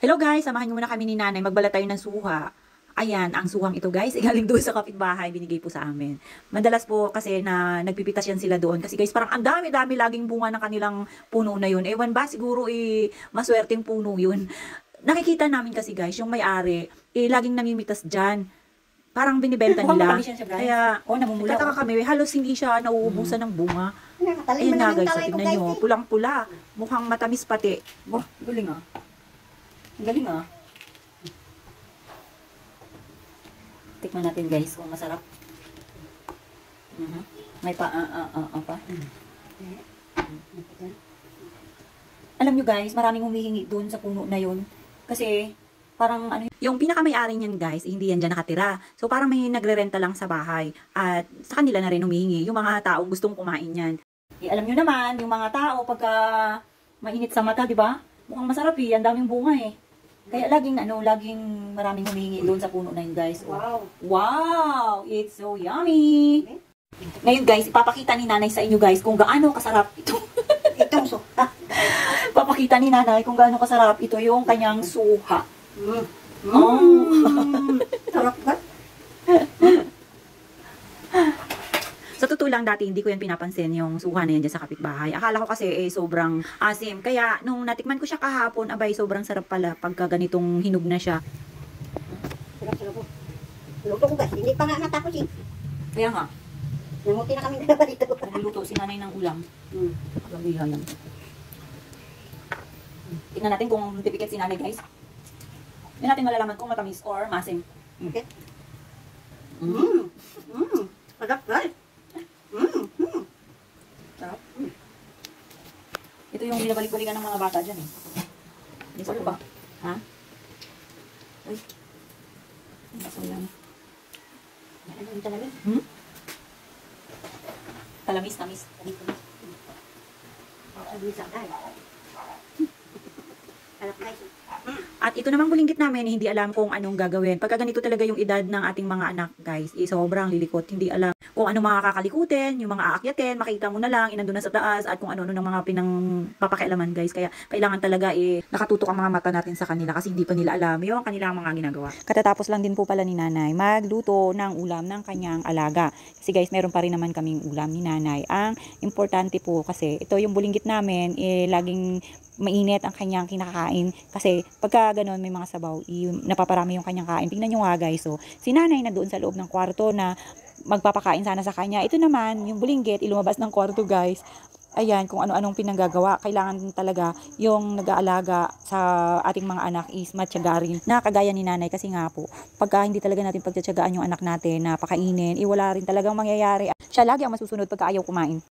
Hello guys, samahan niyo muna kami ni nanay. Magbalat tayo ng suha. Ayan, ang suhang ito guys, galing doon sa kapitbahay, binigay po sa amin. Madalas po kasi na nagpipitas yan sila doon. Kasi guys, parang ang dami-dami laging bunga ng kanilang puno na yun. Ewan ba, siguro maswerteng puno yun. Nakikita namin kasi guys, yung may-ari, laging namimitas dyan. Parang binibenta nila. Kaya, namumula. nagtataka kami, halos hindi siya nauubusan ng bunga. Ayun nga guys, so tignan nyo, pulang-pula. Mukhang matamis pati. Oh, galing ah. Galing ah. Tikman natin guys kung masarap. May pa, pa. Alam nyo guys, maraming humihingi doon sa puno na yun. Kasi, parang ano yung pinakamay-ari niyan guys, hindi yan dyan nakatira. So parang may nagre-renta lang sa bahay. At sa kanila na rin humihingi. Yung mga tao gustong kumain yan. alam nyo naman, yung mga tao pagka mainit sa mata, di ba? Mukhang masarap eh, ang daming bunga eh. Kaya laging maraming humihingi doon sa puno na yun guys. Wow! Wow! It's so yummy! Ngayon guys, ipapakita ni nanay sa inyo guys kung gaano kasarap ito. Itong suha. Papakita ni nanay kung gaano kasarap ito yung kanyang suha. Sarap ba? Sa totoo lang dati hindi ko yan pinapansin yung suha na yan dyan sa kapitbahay. Akala ko kasi sobrang asim. Kaya nung natikman ko siya kahapon, abay sobrang sarap pala pagka ganitong hinog na siya. Sarap po. Luto ko guys, hindi pa nga natapos eh. Kaya nga, Namuti na kami dalawa dito. nagluluto si nanay ng ulam. Gabihan lang. Tingnan natin kung tipikit si nanay guys. Hindi natin malalaman kung matamis or masim. Okay. Sarap guys. Sarap. Ito yung binabalik-balikan ng mga bata dyan eh. Hindi sa ba? Ha? Uy. Baso lang. Ano yung talaga? Talamis, tamis. Sabi sa guys. Sarap guys. At ito namang bulinggit namin, hindi alam kung anong gagawin. Pagka ganito talaga yung edad ng ating mga anak, guys, sobrang lilikot. Hindi alam kung ano mga kakalikutin, yung mga aakyatin, makita mo na lang, inandun na sa taas, at kung ano ng mga pinangpapakialaman, guys. Kaya kailangan talaga nakatutok ang mga mata natin sa kanila kasi hindi pa nila alam yung kanilang mga ginagawa. Katatapos lang din po pala ni nanay magluto ng ulam ng kanyang alaga. Kasi guys, meron pa rin naman kaming ulam ni nanay. Ang importante po kasi, ito yung bulinggit namin, laging mainit ang kanyang kinakain kasi pagka ganun may mga sabaw napaparami yung kanyang kain. Tingnan nyo nga guys, so si nanay na doon sa loob ng kwarto na magpapakain sana sa kanya. Ito naman yung bulinggit ilumabas ng kwarto guys. Ayan, kung ano-anong pinanggagawa. Kailangan talaga yung nag-aalaga sa ating mga anak is matyaga rin. Na kagaya ni nanay kasi nga po, pagka hindi talaga natin pagtsatsagaan yung anak natin na pakainin, wala rin talagang mangyayari. Siya lagi ang masusunod pagka ayaw kumain.